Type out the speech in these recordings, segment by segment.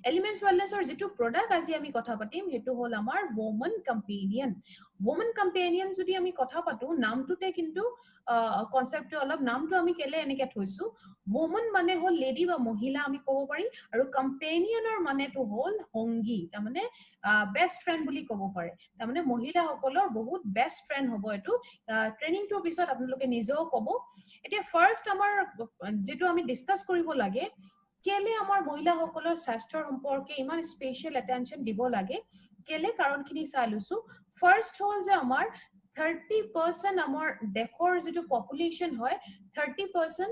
elements ৱেলনেছৰ যেটো product আজি আমি কথা পাতিম হেতু হল আমাৰ woman companion যদি আমি কথা পাতো নামটোতে কিন্তু কনসেপ্টটো অলপ নামটো আমি কেলে এনেকে থৈছো woman মানে হল লেডি বা মহিলা আমি ক'ব পাৰি আৰু কম্পেনিয়নৰ মানেটো হল সংগী তাৰ মানে বেষ্ট ফ্ৰেন্ড বুলি ক'ব পাৰে তাৰ মানে মহিলা সকলৰ বহুত বেষ্ট ফ্ৰেন্ড হ'ব এটো ট্ৰেনিংটো পিছত আপোনালোকে নিজেও ক'ব এতিয়া ফাৰ্স্ট আমাৰ যেটো আমি ডিসকাস কৰিব লাগে কেলে আমাৰ মহিলা সকলৰ স্বাস্থ্যৰ সম্পৰ্কে ইমান স্পেশাল এটেনশন দিব লাগে কেলে কাৰণখিনি চাই লৈছো ফাৰ্স্ট হল যে আমাৰ 30% আমাৰ দেশৰ যেটো পপুলেশন হয় 30%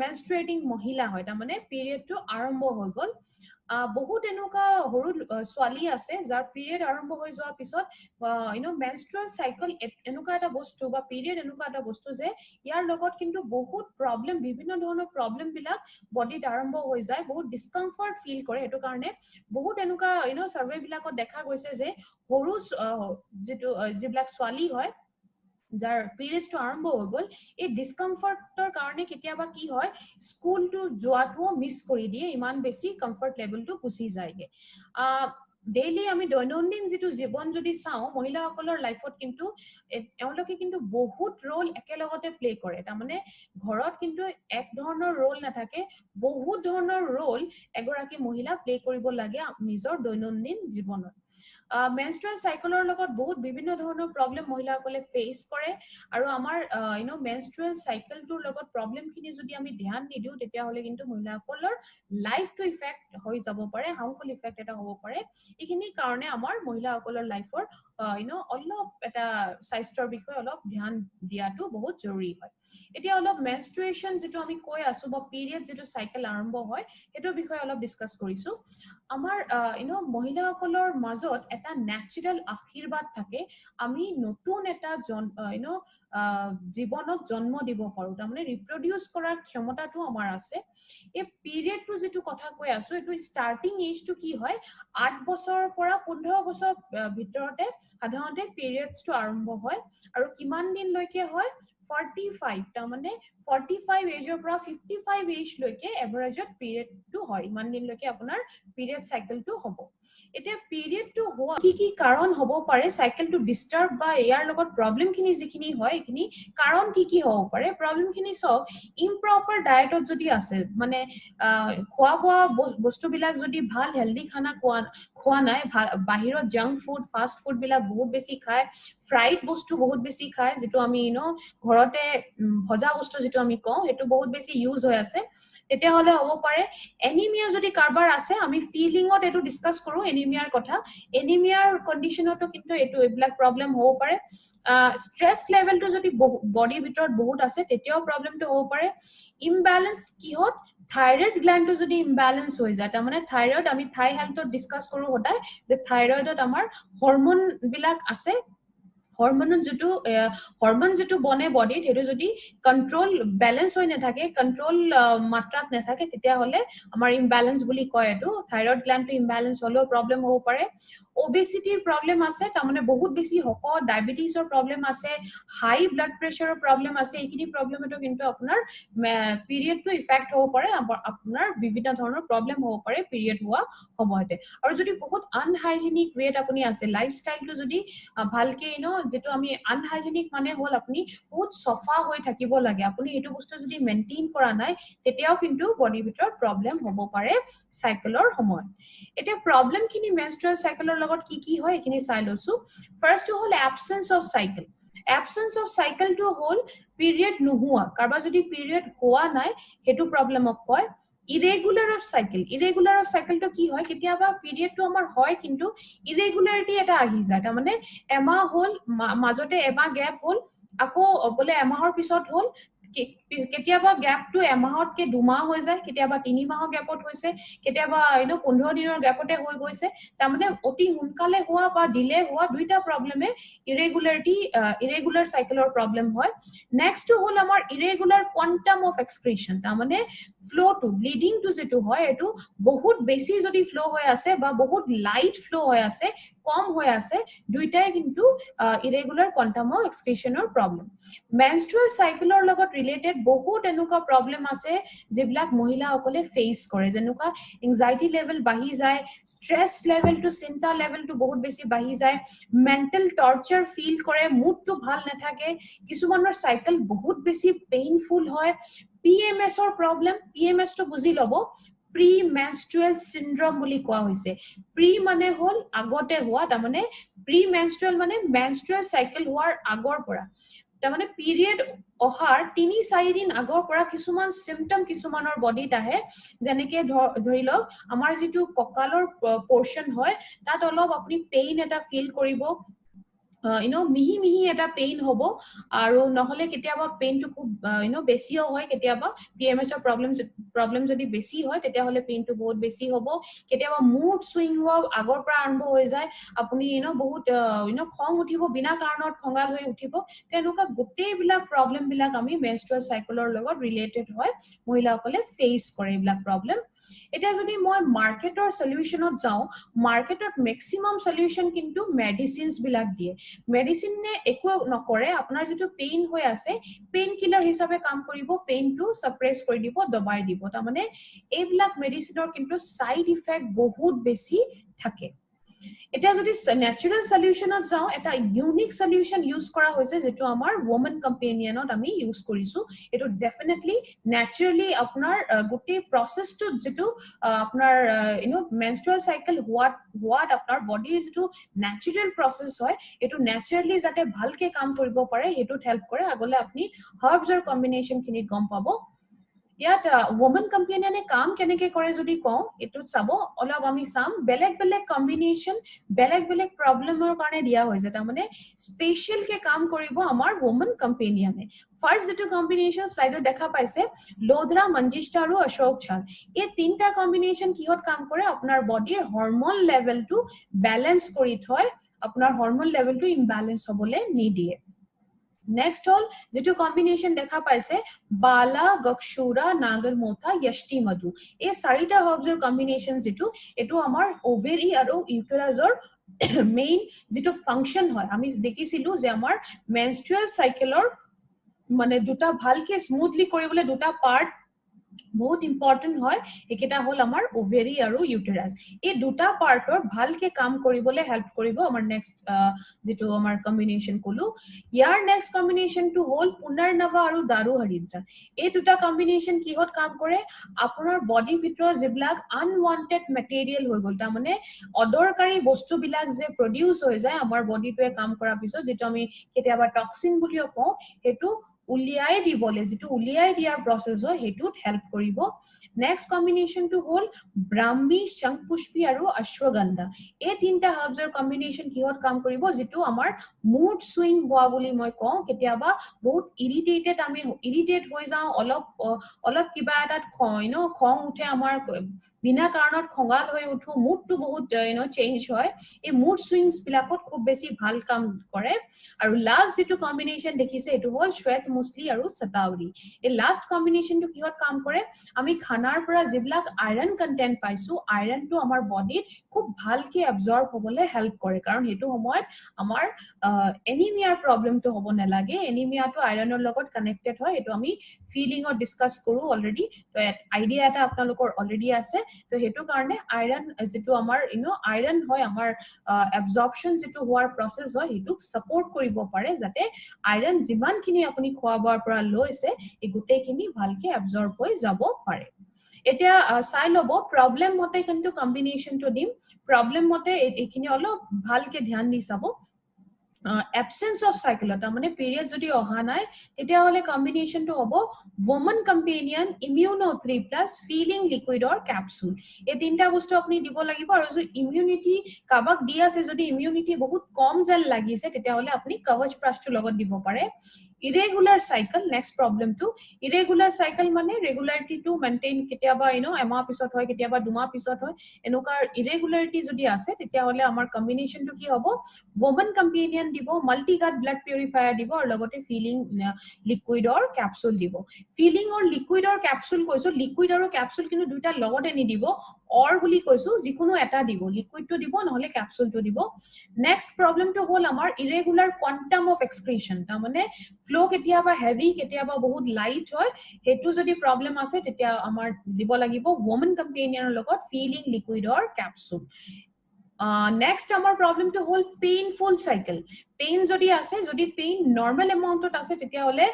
মেনস্ট্ৰুৱেটিং মহিলা হয় তাৰ মানে পিৰিয়ডটো আৰম্ভ হৈ গল বহুত এনেকুৱা সৰু ছোৱালী আছে যাৰ পিৰিয়ড আৰম্ভ হৈ যোৱাৰ পিছত মেনস্ট্ৰুৱেল সাইকেল এনেকুৱা এটা বস্তু বা পিৰিয়ড এনেকুৱা এটা বস্তু যে ইয়াৰ লগত কিন্তু বহুত প্ৰবলেম বিভিন্ন ধৰণৰ প্ৰবলেম বিলাক বডিত আৰম্ভ হৈ যায় বহুত ডিসকমফৰ্ট ফিল কৰে এটো কাৰণে বহুত এনেকুৱা সাৰ্ভে বিলাকত দেখা গৈছে যে সৰু যেটো যিবিলাক ছোৱালী হয় যাৰ পিৰিয়ডটো আৰম্ভ হৈ গল এই ডিসকমফৰ্টৰ কাৰণে কেতিয়াবা কি হয় স্কুলটো যোৱাটো মিস কৰি দিয়ে ইমান বেছি কমফৰ্ট লেভেলটো গুচি যায়গে ডেইলি আমি দৈনন্দিন যেটো জীৱন যদি চাও মহিলাসকলৰ লাইফত কিন্তু এওঁলোকে কিন্তু বহুত ৰোল একেলগতে প্লে কৰে তাৰ মানে ঘৰত কিন্তু এক ধৰণৰ ৰোল নাথাকে বহুত ধৰণৰ ৰোল এগৰাকী মহিলা প্লে কৰিব লাগে নিজৰ দৈনন্দিন জীৱনত মেনস্ট্ৰুৱেল সাইকেলৰ লগত বহুত বিভিন্ন ধৰণৰ প্ৰবলেম মহিলাসকলে ফেস কৰে আৰু আমাৰ মেনস্ট্ৰুৱেল সাইকেলটোৰ লগত প্ৰবলেমখিনি যদি আমি ধ্যান নিদিও তেতিয়া হলে কিন্তু মহিলাসকলৰ লাইফটো ইফেক্ট হৈ যাব পাৰে হাৰ্মফুল ইফেক্ট এটা হ'ব পাৰে এইখিনি কাৰণে আমাৰ মহিলাসকলৰ লাইফৰ অলপ এটা স্বাস্থ্যৰ বিষয়ে অলপ ধ্যান দিয়াটো বহুত জৰুৰী হয় এতিয়া অলপ মেনস্ট্ৰুৱেশন যেটো আমি কৈ আছো বা পিৰিয়ড যেটো সাইকেল আৰম্ভ হয় এটোৰ বিষয়ে অলপ ডিসকাস কৰিছো আমাৰ মহিলাসকলৰ মাজত এটা ন্যাচাৰাল আশীৰ্বাদ থাকে আমি নতুন এটা জীৱনত জন্ম দিব পাৰো তাৰ মানে ৰিপ্ৰডিউস কৰাৰ ক্ষমতাটো আমাৰ আছে এই পিৰিয়ডটো যেটো কথা কৈ আছো এটো ষ্টাৰ্টিং এজটো কি হয় 8 বছৰৰ পৰা 15 বছৰ ভিতৰতে সাধাৰণতে পিৰিয়ডছটো আৰম্ভ হয় আৰু কিমান দিন লৈকে হয় 45 তাৰ মানে 45 এজৰ পৰা 55 এজ লৈকে এভাৰেজত পিৰিয়ডটো হয় ইমান দিন লৈকে আপোনাৰ পিৰিয়ড সাইকেলটো হ'ব এতিয়া পিৰিয়ডটো হোৱা কি কাৰণ হ'ব পাৰে সাইকেলটো ডিস্টাৰ্ব বা ইয়াৰ লগত প্ৰবলেমখিনি যিখিনি হয় এইখিনি কাৰণ কি হ'ব পাৰে প্ৰবলেমখিনি সব ইম্প্ৰপাৰ ডায়েটত যদি আছে মানে খোৱা বোৱা বস্তুবিলাক যদি ভাল হেলদি খানা খোৱা নাই বাহিৰত জাঙ্ক ফুড ফাস্ট ফুড বিলাক বহুত বেছি খায় ফ্ৰাইড বস্তু বহুত বেছি খায় যেটো আমি ঘৰতে ভজা বস্তু যেটো আমি কওঁ এটো বহুত বেছি ইউজ হৈ আছে তেতিয়া হলে হ'ব পাৰে এনিমিয়া যদি কাৰবাৰ আছে আমি ফিলিংত এটো ডিসকাস কৰো এনিমিয়াৰ কথা এনিমিয়াৰ কন্ডিশনতো কিন্তু এইবিলাক প্ৰবলেম হ'ব পাৰে স্ট্ৰেছ লেভেলটো যদি বডিৰ ভিতৰত বহুত আছে তেতিয়াও প্ৰবলেমটো হ'ব পাৰে ইমব্যালেন্স কিহত থাইৰয়েড গ্ল্যান্ডটো যদি ইমব্যালেন্স হৈ যায় তাৰ মানে থাইৰয়েড আমি থাই হেলথত ডিসকাস কৰো হদায় যে থাইৰয়েডত আমাৰ হৰমোন বিলাক আছে হৰমোন যেটো বনে বডিত হেতু যদি কন্ট্ৰোল ব্যালেন্স হৈ নাথাকে কন্ট্ৰোল মাত্ৰাত নাথাকে তেতিয়া হলে আমাৰ ইমব্যালেন্স বুলি কয় এটো থাইৰয়েড গ্ল্যান্ডটো ইমব্যালেন্স হলেও প্ৰবলেম হ'ব পাৰে ওবেসিটিৰ প্ৰবলেম আছে তাৰ মানে বহুত বেছি হক ডায়াবেটিছৰ প্ৰবলেম আছে হাই ব্লাড প্ৰেছাৰৰ প্ৰবলেম আছে এইখিনি প্ৰবলেমটো কিন্তু আপোনাৰ পিৰিয়ডটো ইফেক্ট হ'ব পাৰে আপোনাৰ বিভিন্ন ধৰণৰ প্ৰবলেম হ'ব পাৰে পিৰিয়ড হোৱা সময়তে আৰু যদি বহুত আনহাইজেনিক ৱেট আপুনি আছে লাইফষ্টাইলটো যদি ভালকে যেটো আমি আনহাইজেনিক মানে হল আপুনি বহুত সফা হৈ থাকিব লাগে আপুনি এটো বস্তু যদি মেইনটেইন কৰা নাই তেতিয়াও কিন্তু বডিৰ ভিতৰত প্ৰবলেম হ'ব পাৰে সাইকেলৰ সময়ত এটা প্ৰবলেমখিনি মেনস্ট্ৰুৱেল সাইকেলৰ লগত কি হয় এখিনি চাই লৈছো ফাৰ্স্ট হল এবসেন্স অফ সাইকেলটো হল পিৰিয়ড নোহোৱা কাৰবা যদি পিৰিয়ড হোৱা নাই হেতু প্ৰবলেমক কয় ইৰেগুলাৰ সাইকেলটো কি হয় কেতিয়াবা পিৰিয়ডটো আমাৰ হয় কিন্তু ইৰেগুলাৰিটি এটা আহি যায় তাৰ মানে এমাহ হল মাজতে এমাহ গ্যাপ হল আকৌ বলে এমাহৰ পিছত হল কেতিয়াবা গ্যাপটো এমাহতকে দুমাহ হৈ যায় কেতিয়াবা 3 মাহৰ গ্যাপত হৈছে কেতিয়াবা 15 দিনৰ গ্যাপতে হৈ গৈছে তাৰ মানে অতি হুনকালে হোৱা বা ডিলে হোৱা দুইটা প্ৰবলেমে ইৰেগুলাৰ সাইকেলৰ প্ৰবলেম হয় নেক্সট হল আমাৰ ইৰেগুলাৰ কোয়ান্টাম অফ এক্সক্ৰিশন তাৰ মানে ফ্লোটো ব্লিডিংটো যেটো হয় এটো বহুত বেছি যদি ফ্লো হৈ আছে বা বহুত লাইট ফ্লো হৈ আছে কম হৈ আছে দুইটাই কিন্তু ইৰেগুলাৰ কোয়ান্টাম অফ এক্সক্ৰিশনৰ প্ৰবলেম মেনস্ট্ৰুৱেল সাইকেলৰ লগত ৰিলেটেড বহুত এনেকুৱা প্ৰবলেম আছে যিবিলাক মহিলাসকলে ফেচ কৰে যেনেকুৱা এংজাইটি লেভেল বাঢ়ি যায় ষ্ট্ৰেছ লেভেলটো চিন্তা লেভেলটো বহুত বেছি বাঢ়ি যায় মেন্টেল টৰ্চাৰ ফিল কৰে মুডটো ভাল নাথাকে কিছুমানৰ সাইকেল বহুত বেছি পেইনফুল হয় PMS ৰ প্ৰবলেম PMS টো বুজি লব প্ৰি মেনষ্ট্ৰুৱেল সিনড্ৰোম বুলি কোৱা হৈছে প্ৰি মানে হল আগতে হোৱা তাৰ মানে প্ৰি মেনষ্ট্ৰুৱেল মানে মেনষ্ট্ৰুৱেল সাইকেল হোৱাৰ আগৰ পৰা তাৰ মানে পিৰিয়ড অহাৰ 3-4 দিন আগৰ পৰা কিছুমান সিম্পটম কিছুমানৰ বডিত আহে যেনেকে ধৰি লওক আমাৰ যেটো ককালৰ পোৰশন হয় তাত অলপ আপুনি পেইন এটা ফিল কৰিব মিহি এটা পেইন হ'ব আৰু নহলে কেতিয়াবা পেইনটো খুব বেছিও হয় কেতিয়াবা PMS ৰ প্ৰবলেম যদি বেছি হয় তেতিয়া হলে পেইনটো বহুত বেছি হ'ব কেতিয়াবা মুড সুইং হোৱা আগৰ পৰা আৰম্ভ হৈ যায় আপুনি বহুত খং উঠিব বিনা কাৰণত খঙাল হৈ উঠিব তেনেকুৱা গোটেইবিলাক প্ৰবলেম বিলাক আমি মেনষ্ট্ৰুৱেল সাইকেলৰ লগত ৰিলেটেড হয় মহিলাসকলে ফেচ কৰে এইবিলাক প্ৰবলেম এটা যদি মই মাৰ্কেটৰ সলিউশনত যাও মাৰ্কেটত ম্যাক্সিমাম সলিউশন কিন্তু মেডিসিনস বিলাক দিয়ে মেডিসিনে একো নকৰে আপোনাৰ যেটো পেইন হৈ আছে পেইন কিলাৰ হিচাপে কাম কৰিব পেইনটো সাপ্ৰেছ কৰি দিব দবাই দিব তাৰ মানে এইবিলাক মেডিসিনৰ কিন্তু সাইড ইফেক্ট বহুত বেছি থাকে এটা যদি ন্যাচাৰাল সলিউশনত যাও এটা ইউনিক সলিউশন ইউজ কৰা হৈছে যেটো আমাৰ ওমেন কম্পেনিয়নত আমি ইউজ কৰিছো এটো ডেফিনেটলি ন্যাচাৰালি আপোনাৰ গোটেই প্ৰসেসটো যেটো আপোনাৰ মেনষ্ট্ৰুৱেল সাইকেল হোৱাত আপোনাৰ বডিৰ যেটো ন্যাচাৰাল প্ৰসেস হয় এটো ন্যাচাৰালি যাতে ভালকে কাম কৰিব পাৰে এটোত হেল্প কৰে আগলে আপুনি হাৰ্বছৰ কম্বিনেশন খিনি গম পাব ইয়াত ওমেন কম্পেনিয়নে কাম কেনেকে কৰে যদি কওঁ এটো চাব অলপ আমি চাম বেলেগ কম্বিনেশন বেলেগ প্ৰবলেমৰ কাৰণে দিয়া হৈছে তাৰ মানে স্পেশাল কে কাম কৰিব আমাৰ ওমেন কম্পেনিয়নে ফাৰ্স্ট যেটো কম্বিনেশন স্লাইডত দেখা পাইছে লোধৰা মঞ্জিষ্টা আৰু অশোক ছাল এই তিনটা কম্বিনেশন কিহত কাম কৰে আপোনাৰ বডিৰ হৰমন লেভেলটো ব্যালেন্স কৰি থয় আপোনাৰ হৰমন লেভেলটো ইমব্যালেন্স হ'বলে নিদিয়ে নেক্সট হল যেটো কম্বিনেশন দেখা পাইছে বালা গক্ষুৰা নাগৰমোথা यष्टि মধু এই চাৰিটা হাৰ্বছৰ কম্বিনেশন যেটো এটো আমাৰ ওভেৰি আৰু ইউটেৰাছৰ মেইন যেটো ফাংশন হয় আমি দেখিছিলো যে আমাৰ মেনষ্ট্ৰুৱেল সাইকেলৰ মানে দুটা ভালকে স্মুথলি কৰিবলৈ দুটা পাৰ্ট বহুত ইম্পৰ্টেন্ট হয় একেটা হল আমাৰ ওভেৰি আৰু ইউটেৰাছ এই দুটা পাৰ্টৰ ভালকে কাম কৰিবলৈ হেল্প কৰিব আমাৰ নেক্সট যেটো আমাৰ কম্বিনেশন কলো ইয়াৰ নেক্সট কম্বিনেশনটো হল পুনৰ্নৱা আৰু দাৰু হৰিদ্ৰা এই দুটা কম্বিনেশন কিহত কাম কৰে আপোনাৰ বডি ভিতৰৰ যিবিলাক আনৱান্টেড মেটেৰিয়েল হৈ গল তাৰ মানে অদৰকাৰী বস্তুবিলাক যে প্ৰডিউস হৈ যায় আমাৰ বডিটোৱে কাম কৰাৰ পিছত যেটো আমি কেতিয়াবা টক্সিন বুলিও কওঁ হেতু উলিয়াই দিবলে যেটো উলিয়াই দিয়াৰ প্ৰসেস হয় হেতুত হেল্প কৰিব নেক্সট কম্বিনেশনটো হল ব্ৰাহ্মী শংপুষ্পী আৰু অশ্বগন্ধা এই তিনটা হাৰ্বছৰ কম্বিনেশন কিহত কাম কৰিব যেটো আমাৰ মুড সুইং হোৱা বুলি মই কওঁ কেতিয়াবা বহুত ইৰিটেট হৈ যাও অলপ কিবা এটাত খং উঠে আমাৰ বিনা কাৰণত খঙাল হৈ উঠো মুডটো বহুত চেঞ্জ হয় এই মুড সুইংস বিলাকত খুব বেছি ভাল কাম কৰে আৰু লাষ্ট যেটো কম্বিনেশন দেখিছে এটো হল শ্বেত মুছলি আৰু সতাউৰি এই লাষ্ট কম্বিনেশনটো কিহত কাম কৰে আমি খানাৰ পৰা যিবিলাক আইৰন কন্টেন্ট পাইছো আইৰনটো আমাৰ বডিত খুব ভালকে এবজৰ্ব হ'বলে হেল্প কৰে কাৰণ হেতু সময়ত আমাৰ এনিমিয়াৰ প্ৰবলেমটো হ'ব নালাগে এনিমিয়াটো আইৰনৰ লগত কানেক্টেড হয় এটো আমি ফিলিংত ডিসকাস কৰো অলৰেডি তো আইডিয়া এটা আপোনালোকৰ অলৰেডি আছে তো হেতু কাৰণে আইৰন যেটো আমাৰ আইৰন হয় আমাৰ এবজৰ্পশন যেটো হোৱাৰ প্ৰসেস হয় হেতুক সাপোৰ্ট কৰিব পাৰে যাতে আইৰন যিমানখিনি আপুনি খোৱাবৰ পৰা লৈছে এই গুটেখিনি ভালকে এবজৰ্ব হৈ যাব পাৰে এতিয়া চাই লব প্ৰবলেম মতে কিন্তু কম্বিনেশনটো দিম প্ৰবলেম মতে এইখিনি অলপ ভালকে ধ্যান দি চাব absence of cycle তাৰ মানে পিৰিয়ড যদি অহা নাই তেতিয়া হলে কম্বিনেশনটো হ'ব woman companion immuno 3+ feeling liquid or capsule এই তিনটা বস্তু আপুনি দিব লাগিব আৰু যদি ইমিউনিটি কাবাক দি আছে যদি ইমিউনিটি বহুত কম যেন লাগিছে তেতিয়া হলে আপুনি কৱচ প্লাছটো লগত দিব পাৰে irregular cycle next problem to irregular cycle মানে regularity to maintain কেতিয়াবা এমাহ পিছত হয় কেতিয়াবা দুমাহ পিছত হয় এনেকুৱা irregularity যদি আছে তেতিয়া হলে আমাৰ কম্বিনেশনটো কি হ'ব woman companion দিব multi gut blood purifier দিব আৰু লগতে feeling liquid or capsule দিব feeling or liquid or capsule কৈছো liquid আৰু capsule কিন্তু দুটা লগতে নি দিব অৰ বুলি কৈছো যিকোনো এটা দিব লিকুইডটো দিব নহলে ক্যাপসুলটো দিব নেক্সট প্ৰবলেমটো হল আমাৰ ইৰেগুলাৰ কোয়ান্টাম অফ এক্সক্ৰিশন তাৰ মানে ফ্লো কেতিয়াবা হেভি কেতিয়াবা বহুত লাইট হয় হেতু যদি প্ৰবলেম আছে তেতিয়া আমাৰ দিব লাগিব ওমেন কম্পেনিয়নৰ লগত ফিলিং লিকুইড অৰ ক্যাপসুল next আমাৰ প্ৰবলেমটো হল পেইনফুল সাইকেল পেইন যদি আছে যদি পেইন নৰ্মাল এমাউন্টত আছে তেতিয়া হলে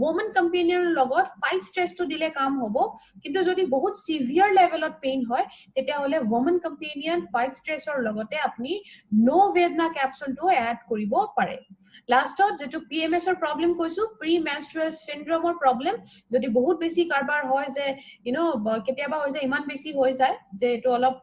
ওমেন কম্পেনিয়নৰ লগত ফাইট ষ্ট্ৰেছটো দিলে কাম হ'ব কিন্তু যদি বহুত সিভিয়াৰ লেভেলত পেইন হয় তেতিয়া হলে ওমেন কম্পেনিয়ন ফাইট ষ্ট্ৰেছৰ লগতে আপুনি নো বেদনা ক্যাপসুলটো এড কৰিব পাৰে লাষ্টত যেটো পিএমএছ ৰ প্ৰবলেম কৈছো প্ৰি মেনস্ট্ৰুৱেল সিনড্ৰোমৰ প্ৰবলেম যদি বহুত বেছি কাৰবাৰ হয় যে কেতিয়াবা হৈ যায় ইমান বেছি হৈ যায় যে এটো অলপ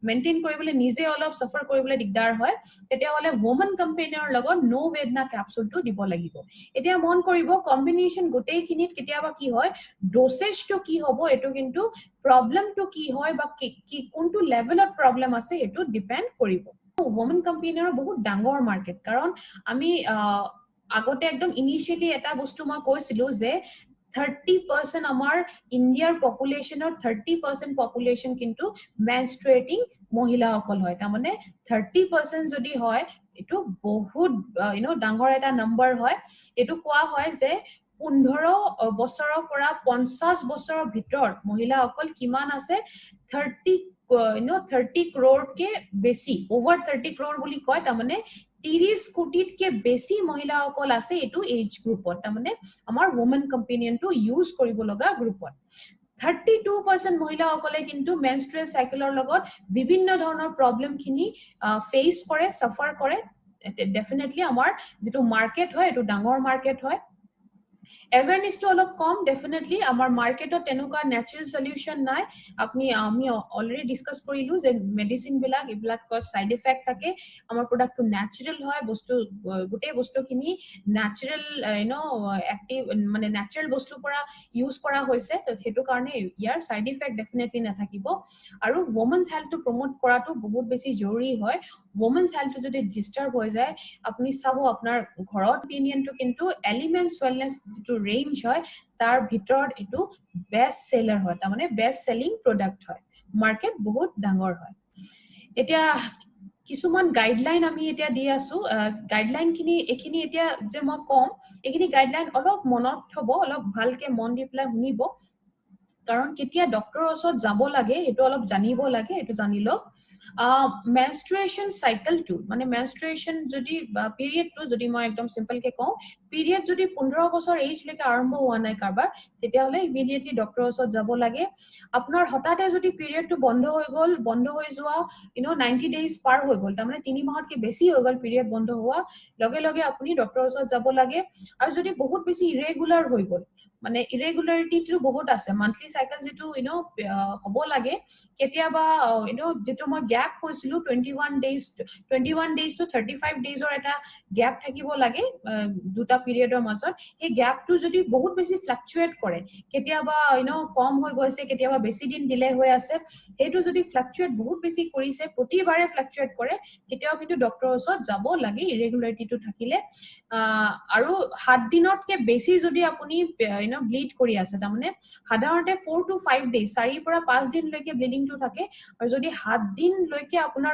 মেইনটেইন কৰিবলৈ নিজে অলপ সাফাৰ কৰিবলৈ দিগদাৰ হয় তেতিয়া হলে ওমেন কম্পেনিয়নৰ লগত নো বেদনা ক্যাপসুলটো দিব লাগিব এতিয়া মন কৰিব কম্বিনেশন গোটেইখিনিত কেতিয়াবা কি হয় ডোসেজটো কি হ'ব এটো কিন্তু প্ৰবলেমটো কি হয় বা কি কোনটো লেভেলত প্ৰবলেম আছে এটো ডিপেন্ড কৰিব ওমেন কম্পেনিয়নৰ বহুত ডাঙৰ মাৰ্কেট কাৰণ আমি আগতে একদম ইনিশিয়ালি এটা বস্তু মই কৈছিলো যে 30% আমাৰ ইন্ডিয়াৰ পপুলেশনৰ 30% পপুলেশন কিন্তু মেনস্ট্ৰুৱেটিং মহিলাসকল হয় তাৰ মানে 30% যদি হয় এটো বহুত ডাঙৰ এটা নাম্বাৰ হয় এটো কোৱা হয় যে 15 বছৰৰ পৰা 50 বছৰৰ ভিতৰত মহিলাসকল কিমান আছে 30 crore বেছি over 30 crore বুলি কয় তাৰ মানে 30 কোটিতকে বেছি মহিলাসকল আছে এটো এজ গ্ৰুপত তাৰ মানে আমাৰ ওমেন কম্পেনিয়নটো ইউজ কৰিব লগা গ্ৰুপত 32% মহিলাসকলে কিন্তু মেনস্ট্ৰুৱেল সাইকেলৰ লগত বিভিন্ন ধৰণৰ প্ৰবলেম খিনি ফেস কৰে সাফাৰ কৰে ডেফিনেটলি আমাৰ যেটো মাৰ্কেট হয় এটো ডাঙৰ মাৰ্কেট হয় awareness to অলপ কম ডেফিনেটলি আমাৰ মাৰ্কেটত তেনেকুৱা ন্যাচাৰাল সলিউশন নাই আপনি আমি অলৰেডি ডিসকাস কৰিলো যে মেডিসিন বিলাক ইবিলাক সাইড ইফেক্ট থাকে আমাৰ প্ৰডাক্টটো ন্যাচাৰাল হয় বস্তু গোটেই বস্তুখিনি ন্যাচাৰাল এক্টিভ মানে ন্যাচাৰাল বস্তু পৰা ইউজ কৰা হৈছে তো হেতু কাৰণে ইয়াৰ সাইড ইফেক্ট ডেফিনেটলি নাথাকিব আৰু ওমেনছ হেলথটো প্ৰমোট কৰাটো বহুত বেছি জৰুৰী হয় ওমেনছ হেলথটো যদি ডিস্টাৰ্ব হৈ যায় আপনি চাব আপোনাৰ ঘৰত অপিনিয়নটো কিন্তু এলিমেন্টছ ওয়েলনেস যেটো ৰেঞ্জ হয় তাৰ ভিতৰত এটো বেস্ট সেলাৰ হয় তাৰ মানে বেস্ট সেলিং প্ৰডাক্ট হয় মাৰ্কেট বহুত ডাঙৰ হয় এতিয়া কিছুমান গাইডলাইন আমি এতিয়া দি আছো গাইডলাইন খিনি এখিনি এতিয়া যে মই কম এখিনি গাইডলাইন অলপ মনত থব অলপ ভালকে মন দি পেলাই শুনিব কাৰণ কেতিয়া ডক্টৰৰ ওচৰত যাব লাগে এটো অলপ জানিব লাগে এটো জানিলো menstruation cycle to মানে menstruation যদি period to যদি মই একদম সিম্পল কে কওঁ period যদি 15 বছৰ এজ লৈকে আৰম্ভ হোৱা নাই কাৰবাৰ তেতিয়া হলে ইমিডিয়েটলি ডক্টৰৰ ওচৰত যাব লাগে আপোনাৰ হঠাতে যদি period to বন্ধ হৈ যোৱা 90 days পাৰ হৈ গল তাৰ মানে 3 মাহতকে বেছি হৈ গল period বন্ধ হোৱা লগে লগে আপুনি ডক্টৰৰ ওচৰত যাব লাগে আৰু যদি বহুত বেছি ইৰেগুলাৰ হৈ গল মানে ইৰেগুলাৰিটি টো বহুত আছে মান্থলি সাইকেল যেটো হ'ব লাগে কেতিয়াবা যেটো মই গ্যাপ কৈছিলো 21 days to 35 days or এটা গ্যাপ থাকিব লাগে দুটা পিৰিয়ডৰ মাজত এই গ্যাপটো যদি বহুত বেছি ফ্লাকচুৱেট কৰে কেতিয়াবা কম হৈ গৈছে কেতিয়াবা বেছি দিন ডিলে হৈ আছে হেতু যদি ফ্লাকচুৱেট বহুত বেছি কৰিছে প্ৰতিবাৰে ফ্লাকচুৱেট কৰে কেতিয়াও কিন্তু ডক্টৰৰ ওচৰত যাব লাগে ইৰেগুলাৰিটিটো থাকিলে আৰু 7 দিনতকে বেছি যদি আপুনি ব্লিড কৰি আছে তাৰ মানে সাধাৰণতে 4 to 5 days 4 পৰা 5 দিন লৈকে ব্লিডিংটো থাকে আৰু যদি 7 দিন লৈকে আপোনাৰ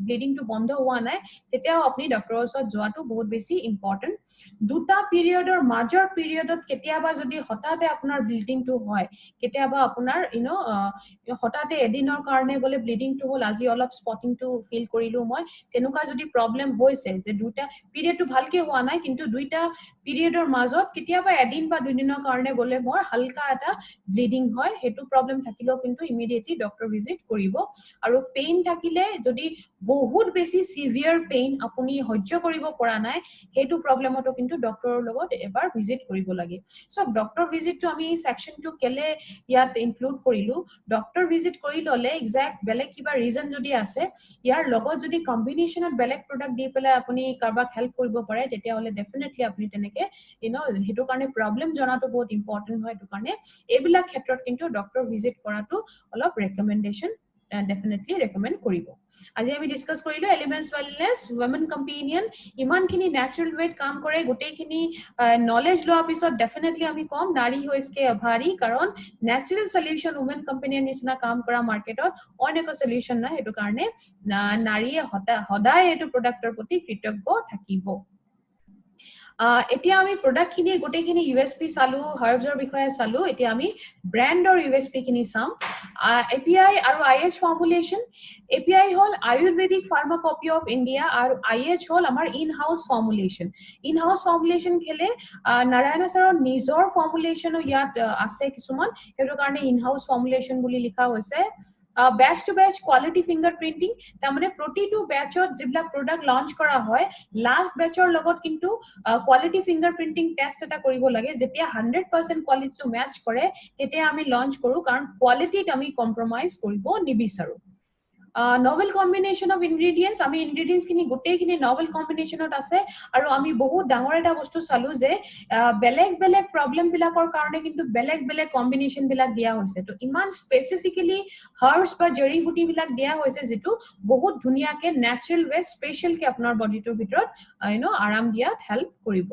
ব্লিডিংটো বন্ধ হোৱা নাই তেতিয়াও আপুনি ডক্টৰৰ ওচৰত যোৱাটো বহুত বেছি ইম্পৰ্টেন্ট দুটা পিৰিয়ডৰ মাজৰ পিৰিয়ডত কেতিয়াবা যদি হঠাতে আপোনাৰ ব্লিডিংটো হয় কেতিয়াবা আপোনাৰ হঠাতে এদিনৰ কাৰণে বলে ব্লিডিংটো হল আজি অলপ স্পটিংটো ফিল কৰিলো মই তেনেকুৱা যদি প্ৰবলেম হৈছে যে দুটা পিৰিয়ডটো ভালকে হোৱা নাই কিন্তু দুইটা পিৰিয়ডৰ মাজত কেতিয়াবা এদিন বা দুদিনৰ কাৰণে বলে মোৰ হালকা এটা ব্লিডিং হয় হেতু প্ৰবলেম থাকিলেও কিন্তু ইমিডিয়েটলি ডক্টৰ ভিজিট কৰিব আৰু পেইন থাকিলে যদি বহুত বেছি সিভিয়াৰ পেইন আপুনি সহ্য কৰিব পৰা নাই হেতু প্ৰবলেমটো কিন্তু ডক্টৰৰ লগত এবাৰ ভিজিট কৰিব লাগে সো ডক্টৰ ভিজিটটো আমি সেকশনটো কেলে ইয়াত ইনক্লুড কৰিলো ডক্টৰ ভিজিট কৰি ললে এক্সাক্ট বেলেগ কিবা ৰিজন যদি আছে ইয়াৰ লগত যদি কম্বিনেশনত বেলেগ প্ৰডাক্ট দি পেলাই আপুনি কাৰবাক হেল্প কৰিব পাৰে তেতিয়া হলে ডেফিনেটলি আপুনি তেনেকে হেতু কাৰণে প্ৰবলেম জনাটো বহুত ইম্পৰ্টেন্ট হয় হেতু কাৰণে এইবিলাক ক্ষেত্ৰত কিন্তু ডক্টৰ ভিজিট কৰাটো অলপ ৰেকমেন্ডেশন ডেফিনেটলি ৰেকমেণ্ড কৰিব আজি আমি ডিসকাস কৰিলো এলিমেন্টস ওয়েলনেস ওমেন কম্পেনিয়ন ইমানখিনি ন্যাচাৰাল ৱেত কাম কৰে গোটেইখিনি নলেজ লোৱাৰ পিছত ডেফিনেটলি আমি কম নাৰী হৈসকে আভাৰী কাৰণ ন্যাচাৰাল সলিউশন ওমেন কম্পেনিয়ন নিচিনা কাম কৰা মাৰ্কেটত অনেক সলিউশন নাই এটো কাৰণে নাৰীয়ে সদায় এটো প্ৰডাক্টৰ প্ৰতি কৃতজ্ঞ থাকিব এতিয়া আমি প্ৰডাক্ট খিনিৰ গোটেইখিনি ইউএসপি চালু হাৰ্বছৰ বিষয়ে চালু এতিয়া আমি ব্ৰ্যান্ডৰ ইউএসপি খিনি চাম এপিআই আৰু আইএচ ফৰ্মুলেশন এপিআই হল আয়ুৰ্বেদিক ফাৰ্মাকপি অফ ইন্ডিয়া আৰু আইএচ হল আমাৰ ইন হাউস ফৰ্মুলেশন খেলে নাৰায়ণ ছাৰৰ নিজৰ ফৰ্মুলেশনো ইয়াত আছে কিছুমান হেতু কাৰণে ইন হাউস ফৰ্মুলেশন বুলি লিখা হৈছে batch to batch quality fingerprinting তামানে প্ৰতিটো ব্যাচত জিবলা প্ৰডাক্ট লঞ্চ কৰা হয় লাষ্ট ব্যাচৰ লগত কিন্তু quality fingerprinting টেষ্ট এটা কৰিব লাগে যেতিয়া 100% quality to match কৰে তেতিয়া আমি লঞ্চ কৰো কাৰণ quality আমি কম্প্ৰমাইজ কৰিব নিবিচাৰো novel combination of ingredients আমি ingredients খিনি গোটেই খিনি novel combinationত আছে আৰু আমি বহুত ডাঙৰ এটা বস্তু চালু যে বেলেগ বেলেগ প্ৰবলেম বিলাকৰ কাৰণে কিন্তু বেলেগ বেলেগ কম্বিনেশন বিলাক দিয়া হৈছে তো ইমান স্পেসিফিক্যালি হাৰ্বছ বা জড়ি বুটি বিলাক দিয়া হৈছে যেটো বহুত ধুনিয়াকে ন্যাচাৰাল ৱে স্পেশাল কে আপোনাৰ বডিটোৰ ভিতৰত আৰাম দিয়াত হেল্প কৰিব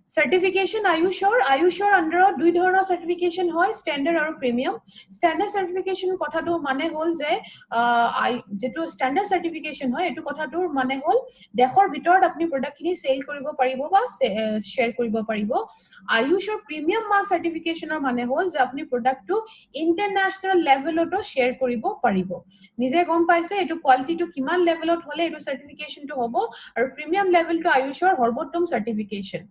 Certification Ayushor under দুই ধৰণৰ certification হয় standard আৰু premium standard certification কথাটো মানে হল যে যেটো standard certification হয় এটো কথাটোৰ মানে হল দেশৰ ভিতৰত আপুনি প্ৰডাক্ট খিনি সেল কৰিব পাৰিব বা শেয়াৰ কৰিব পাৰিব Ayushor premium mark certificationৰ মানে হল যে আপুনি প্ৰডাক্টটো ইন্টাৰনেশনাল লেভেলতো শেয়াৰ কৰিব পাৰিব নিজে গম পাইছে এটো কোৱালিটিটো কিমান লেভেলত হলে এটো certificationটো হ'ব আৰু প্ৰিমিয়াম লেভেলটো Ayushor সৰ্বোত্তম certification